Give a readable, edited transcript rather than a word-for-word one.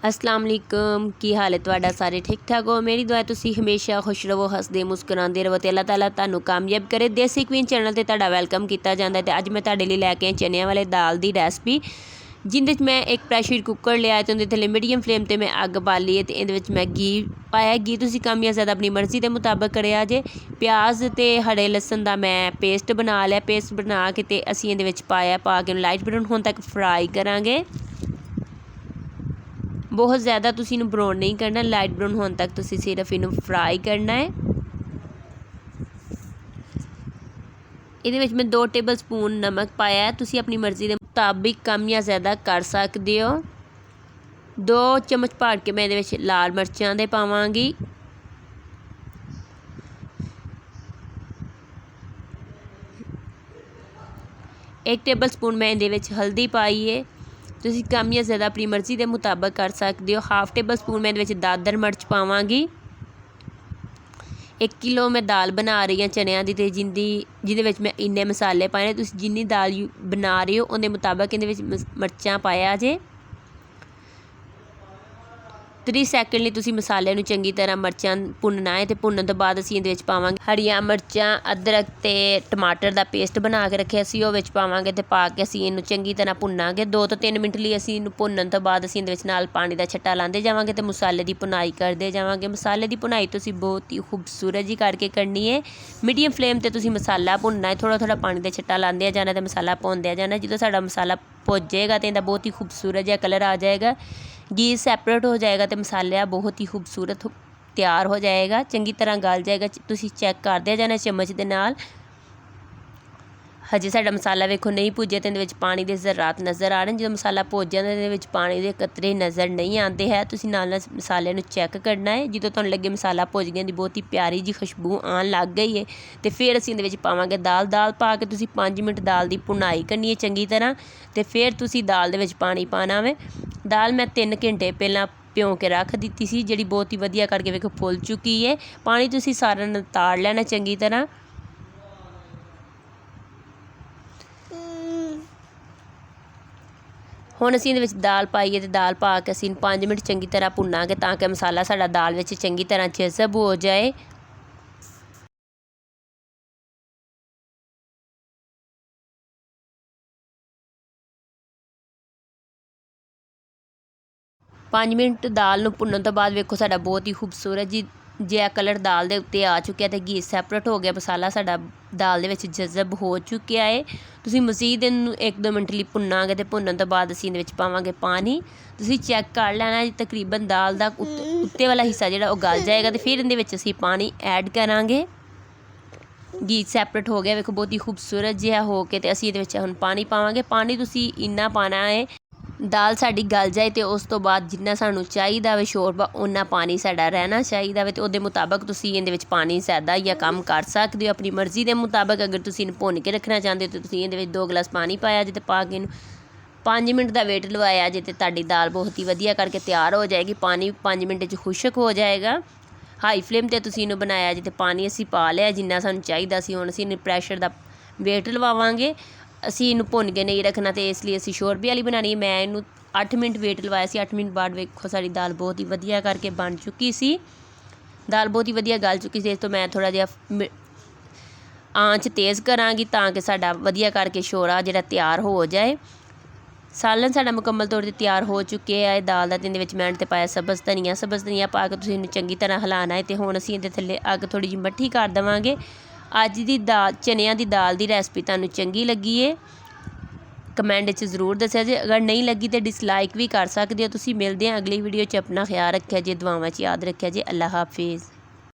अस्सलाम वालेकुम की हाल है तुहाडा सारे ठीक ठाक हो। मेरी दुआ तुसी हमेशा खुश रहो, हसदे मुस्कुराते रहो तो अल्लाह ताला तुहानू कामयाब करे। देसी क्वीन चैनल ते तुहाडा वेलकम किया जाता है। तो अज मैं तुहाडे लई लैके आई चनिया वाले दाल की रेसिपी, जिंदे मैं एक प्रैशर कुकर लिया तो उहदे थल्ले मीडियम फ्लेम पर मैं अग बाली है। तो इहदे मैं घी पाया, घी तुसी कम या ज़्यादा अपनी मर्जी के मुताबिक करिया जे। प्याज तो हरे लसन का मैं पेस्ट बना लिया, पेस्ट बना के तो असी इहदे पाया, पा के लाइट ब्राउन होने तक फ्राई करांगे। बहुत ज़्यादा तुसी इनू ब्राउन नहीं करना, लाइट ब्राउन होने तक तुसी सिर्फ इनू फ्राई करना है। ये मैं 2 टेबल स्पून नमक पाया है, तुसी अपनी मर्जी के मुताबिक कम या ज़्यादा कर सकते हो। 2 चम्मच भाड़ के मैं ये लाल मिर्चां दे पावांगी। एक टेबल स्पून मैं ये हल्दी पाई है, तुसी कम या ज़्यादा अपनी मर्जी के मुताबिक कर सकते हो। हाफ टेबल स्पून मैं दादर मिर्च पावांगी। 1 किलो मैं दाल बना रही हूँ चनिया की, जिंदे मैं इन्ने मसाले पाए ने। तुसी जिन्नी दाल बना रहे हो उन्हें मुताबिक इहदे मिर्चां पाया जे। 30 सैकेंड लिए तुसी मसाले नूं चंगी तरह मिर्चां भुनना है। तो भुनन तो बाद असीं इहदे पावांगे हरियां मिर्चां, अदरक ते टमाटर का पेस्ट बना के रखे असीं ओह विच पावांगे। तो पा के असीं इहनूं चंगी तरह भुनांगे। 2 तो 3 मिनट लिए असीं इहनूं भुनन तो बाद असीं इहदे नाल पानी का छट्टा लांदे जावांगे तो मसाले की भुनाई करते जावांगे। मसाले की भुनाई तुसी बहुत ही खूबसूरत जी करके करनी है। मीडियम फ्लेम ते तुसी मसाला भुनना है, थोड़ा थोड़ा पानी का छट्टा लांदे जाना तो मसाला भुनदे जाना। जो साडा मसाला भुज जाएगा तो इहदा बहुत ही खूबसूरत जिहा कलर आ जाएगा, घी सैपरेट हो जाएगा तो मसाला बहुत ही खूबसूरत तैयार हो जाएगा, चंगी तरह गल जाएगा। तुसी चैक करदे जाना चम्मच दे नाल। हजे साडा मसाला वेखो नहीं भुजे तो इहदे पानी के ज़रात नज़र आ रहे हैं। जो मसाला भुज जाता है इहदे पानी के कतरे नज़र नहीं आते हैं। तुसी नाल मसाले नूं चैक करना है। जो तुहानूं लगे मसाला भुज गया, बहुत ही प्यारी जी खुशबू आन लग गई है, तो फिर असीं इहदे पावांगे दाल। दाल पा के तुसी 5 मिनट दाल की भुनाई करनी है चंगी तरह। तो फिर तुसी दाल दे पानी पाना वे। दाल मैं 3 घंटे पहला भ्यों के रख दी सी, जी बहुत ही वधिया करके वेखो फुल चुकी है। पानी तुसी सारा नितार लेना चंगी तरह। हुण असीं इहदे दाल पाई है, तो दाल पा के असीं 5 मिनट चंगी तरह भुनांगे ताकि मसाला साडा दाल विच चंगी तरह जज़ब हो जाए। पाँच मिनट दाल नूं भुनन तो बाद वेखो साडा बहुत ही खूबसूरत जी जिहा कलर दाल दे उत्ते आ चुकिया, तो घी सैपरेट हो गया, मसाला साडा दाल दे विच जज़ब हो चुकिया है। तुसी मज़ीद इहनूं 1-2 मिनट लिए भुनांगे तो भुनन तो बाद असीं इहदे विच पावांगे पानी। तुसी चैक कर लेना तकरीबन दाल दा उत्ते वाला हिस्सा जिहड़ा ओह गल जाएगा, तो फिर इहदे विच असीं पानी ऐड करांगे। घी सैपरेट हो गया वेखो बहुत ही खूबसूरत जिहा हो के, तो असीं इहदे विच हुण पानी पावांगे। पानी तुसी इन्ना पाना है दाल साडी गल जाए, तो उस तो बाद जिन्ना सानूं चाहिदा वे शोरबा उन्ना पानी साडा रहना चाहिदा वे। तो उहदे मुताबिक तुसी इहदे विच पानी ज़्यादा या कम कर सकदे हो अपनी मर्जी के मुताबिक। अगर तुसी इहनूं भुन के रखना चाहते हो तो तुसी इहदे विच 2 गिलास पानी पाया जे, तो पा के 5 मिनट का वेट लवाया जे, तो तुहाडी दाल बहुत ही वधिया करके तैयार हो जाएगी। पानी 5 मिनट च खुश्क हो जाएगा। हाई फ्लेम ते तुसी इहनूं बनाया जे, तो पानी असीं पा लिया जिन्ना सानूं चाहिदा सी। हुण असीं प्रैशर का वेट लवावांगे। असीं इहनूं भुन के नहीं रखना, तो इसलिए असीं शोरबे वाली बनानी है। मैं इहनूं 8 मिनट वेट लवाया सी। 8 मिनट बाद वेखो साडी दाल बहुत ही वधिया करके बन चुकी सी। दाल बहुत ही वधिया गल चुकी सी। इस तो मैं थोड़ा जिहा आंच तेज़ करांगी ताकि साडा वधिया करके शोरा जिहड़ा तैयार हो जाए। सालन साडा मुकम्मल तौर पर तैयार हो चुके है दाल का। इहदे विच मैं ते पाया सब्ज़ धनिया पा के तुसीं इहनूं चंगी तरह हिलाना है। तो हुण असीं इहदे थल्ले अग थोड़ी जी मट्ठी कर देवांगे। अज दी दाल चनिया की दाल की रेसिपी तुहानूं चंगी लगी है कमेंट च जरूर दस्सिया जे। अगर नहीं लगी तो डिसलाइक भी कर सकते हो तुसीं। मिलदे हैं अगली वीडियो च। अपना ख्याल रखिया जे, दुआवां च याद रखिया जे। अल्लाह हाफिज़।